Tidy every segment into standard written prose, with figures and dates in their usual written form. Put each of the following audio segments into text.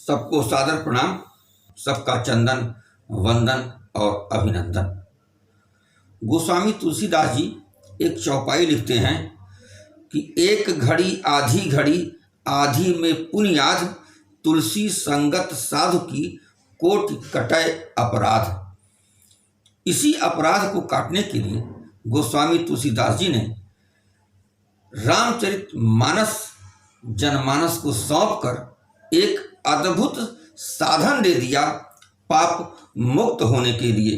सबको सादर प्रणाम, सबका चंदन वंदन और अभिनंदन। गोस्वामी तुलसीदास जी एक चौपाई लिखते हैं कि एक घड़ी आधी में पुनियाद, तुलसी संगत साधु की कोटि कटय अपराध। इसी अपराध को काटने के लिए गोस्वामी तुलसीदास जी ने रामचरितमानस जनमानस को सौंप कर एक अद्भुत साधन दे दिया पाप मुक्त होने के लिए।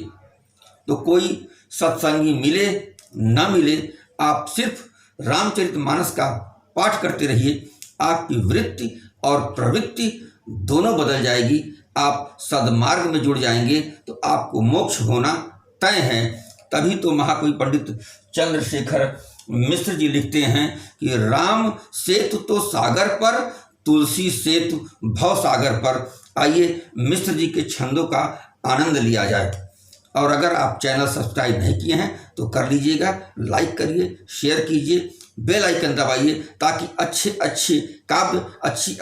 तो कोई सत्संगी मिले न मिले, आप सिर्फ रामचरितमानस का पाठ करते रहिए, आपकी वृत्ति और प्रवृत्ति दोनों बदल जाएगी, आप सद्मार्ग में जुड़ जाएंगे, तो आपको मोक्ष होना तय है। तभी तो महाकवि पंडित चंद्रशेखर मिश्र जी लिखते हैं कि राम सेतु तो सागर पर, तुलसी सेतु भव सागर पर। आइए मिश्र जी के छंदों का आनंद लिया जाए। और अगर आप चैनल सब्सक्राइब नहीं किए हैं तो कर लीजिएगा, लाइक करिए, शेयर कीजिए, बेल आइकन दबाइए, ताकि अच्छे काव्य,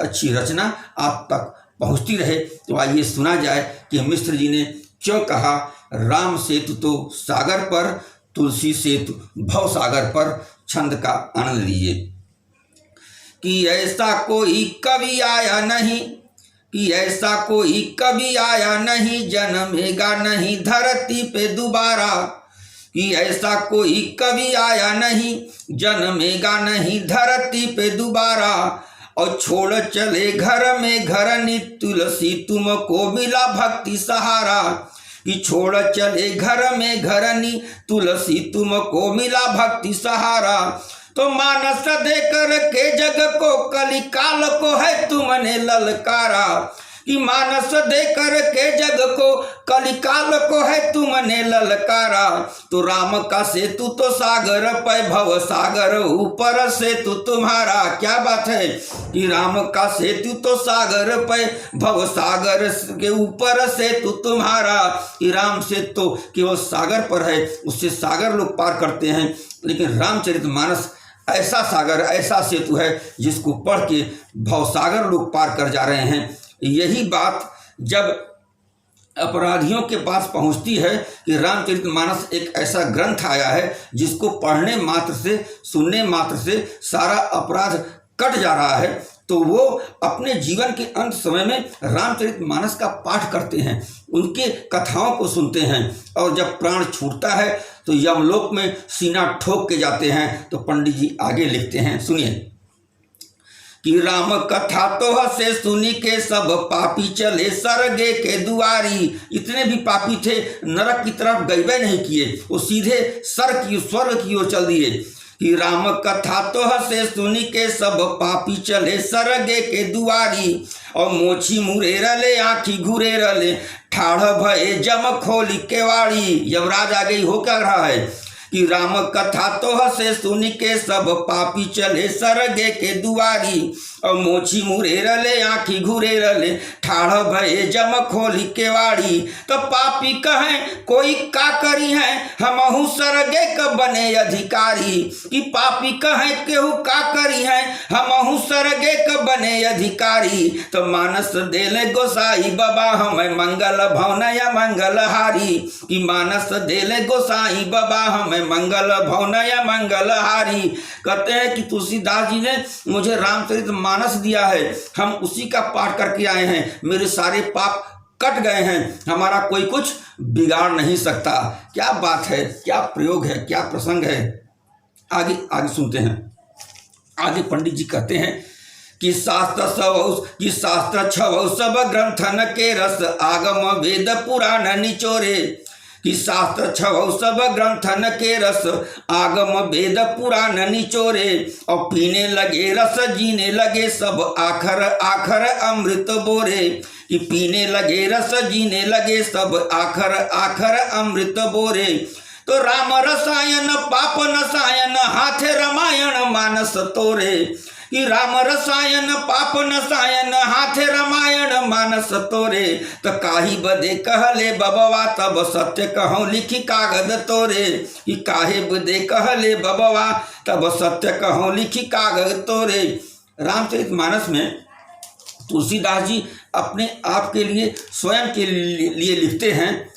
अच्छी रचना आप तक पहुंचती रहे। तो आइए सुना जाए कि मिश्र जी ने क्यों कहा राम सेतु तो सागर पर, तुलसी सेतु भव सागर पर। छंद का आनंद लीजिए। कि ऐसा कोई कवि आया नहीं, कि ऐसा कोई कवि आया नहीं, जन्मेगा नहीं धरती पे दोबारा। कि ऐसा कोई कवि आया नहीं, जन्मेगा नहीं धरती पे दोबारा। और छोड़ चले घर में घरनी, तुलसी तुमको मिला भक्ति सहारा। कि छोड़ चले घर में घरनी, तुलसी तुमको मिला भक्ति सहारा। तो मानस देकर के जग को कलिकाल को है तुमने ललकारा। कि मानस देकर के जग को कलिकाल को है तुमने ललकारा। तो राम का सेतु तो सागर पे, भव सागर ऊपर सेतु तुम्हारा। क्या बात है कि राम का सेतु तो सागर पे, भव सागर के ऊपर सेतु तुम्हारा। कि राम सेतु तो केवल सागर पर है, उससे सागर लोग पार करते हैं, लेकिन रामचरितमानस ऐसा सागर, ऐसा सेतु है जिसको पढ़ के भवसागर लोग पार कर जा रहे हैं। यही बात जब अपराधियों के पास पहुंचती है कि रामचरितमानस एक ऐसा ग्रंथ आया है जिसको पढ़ने मात्र से, सुनने मात्र से सारा अपराध कट जा रहा है, तो वो अपने जीवन के अंत समय में रामचरितमानस का पाठ करते हैं, उनके कथाओं को सुनते हैं। और जब प्राण छूटता है तो यमलोक में सीना ठोक के जाते हैं। तो पंडित जी आगे लिखते हैं, सुनिए। कि राम कथा तो हसे सुनी के, सब पापी चले सरगे के दुआरी। इतने भी पापी थे, नरक की तरफ गए नहीं किए, वो सीधे स्वर्ग की ओर चल दिए। कि राम कथा तो हसे सुनी के, सब पापी चले सरगे के दुआरी। और मोछी मुरे रले, आँखी घूरे रले, ठाढ़ भये जम खोली केवाड़ी। यमराज आ गई हो क्या रहा है कि राम कथा तो हसे सुनी के, सब पापी चले सरगे के दुआरी। और मोछी मुरे रले, आँखी घूरे रले, ठाढ़ भये जम खोली केवाड़ी। तो पापी कहें कोई का करी है, हमहु सरगे क बने अधिकारी। कि पापी कहें केहू का करी है, हमहु सरगे क बने अधिकारी। तो मानस देले गोसाई बाबा हमें मंगल भवनया मंगल हारी। कि मानस देले गोसाई बाबा हमें मंगल भवनया मंगल हारी। कहते हैं कि तुलसीदास जी ने मुझे रामचरितमानस दिया है, हम उसी का पाठ करके आए हैं, मेरे सारे पाप कट गए हैं, हमारा कोई कुछ बिगाड़ नहीं सकता। क्या बात है, क्या प्रयोग है, क्या प्रसंग है। आगे सुनते हैं। आगे पंडित जी कहते हैं कि शास्त्र छवौ सब ग्रंथन के रस, आगम वेद पुराण निचोरे। कि शास्त्र छवौ सब ग्रंथन के रस, आगम वेद पुराण निचोरे। और पीने लगे रस, जीने लगे सब, आखर आखर अमृत बोरे। कि पीने लगे रस, जीने लगे सब, आखर आखर अमृत बोरे। तो राम रसायन पाप नसायन, हाथे रामायण मानस तोरे। कि राम रसायन पाप नसायन, हाथे रामायण मानस तोरे। तो काहि बदे कहले बबवा, तब सत्य कहूँ लिखी कागद तोरे। कि काहे बदे कहले बबवा, तब सत्य कहूँ लिखी कागद तोरे। रामचरितमानस में तुलसीदास जी अपने आप के लिए स्वयं के लिए लिखते हैं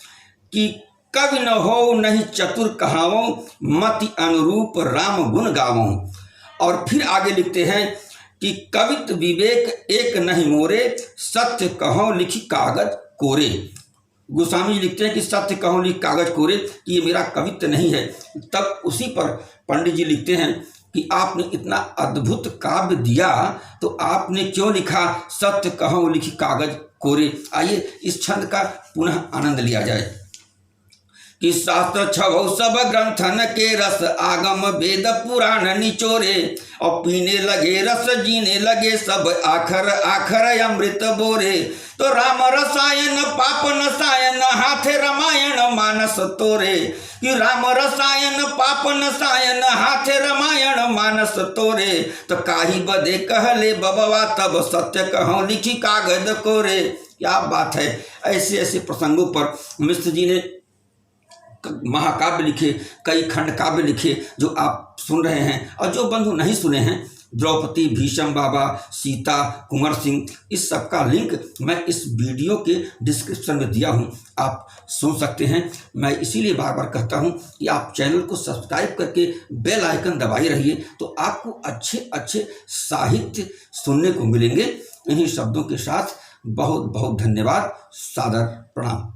कि कवि न हो नहीं चतुर कहावो, मति अनुरूप राम गुण गावो। और फिर आगे लिखते हैं कि कवित विवेक एक नहीं मोरे, सत्य कहो लिखी कागज कोरे। गोस्वामी जी लिखते हैं कि सत्य कहो लिखी कागज कोरे, कि ये मेरा कवित्व नहीं है। तब उसी पर पंडित जी लिखते हैं कि आपने इतना अद्भुत काव्य दिया तो आपने क्यों लिखा सत्य कहो लिखी कागज कोरे। आइए इस छंद का पुनः आनंद लिया जाए कि शास्त्र छवौ सब ग्रंथन के रस, आगम वेद पुराण निचोरे। और पीने लगे रस जीने लगे सब, आखर आखर अमृत बोरे। तो राम रसायन पाप नसायन, हाथे रामायण मानस तोरे। कि राम रसायन पाप नसायन, हाथे रामायण मानस तोरे। तो काही बदे कहले बबवा, तब सत्य कहो लिखी कागज कोरे। क्या बात है। ऐसे ऐसे प्रसंगों पर मिश्र जी ने महाकाव्य लिखे, कई खंड काव्य लिखे जो आप सुन रहे हैं। और जो बंधु नहीं सुने हैं, द्रौपदी, भीष्म बाबा, सीता, कुंवर सिंह, इस सब का लिंक मैं इस वीडियो के डिस्क्रिप्शन में दिया हूं, आप सुन सकते हैं। मैं इसीलिए बार बार कहता हूं कि आप चैनल को सब्सक्राइब करके बेल आइकन दबाए रहिए, तो आपको अच्छे अच्छे साहित्य सुनने को मिलेंगे। इन्हीं शब्दों के साथ बहुत बहुत धन्यवाद, सादर प्रणाम।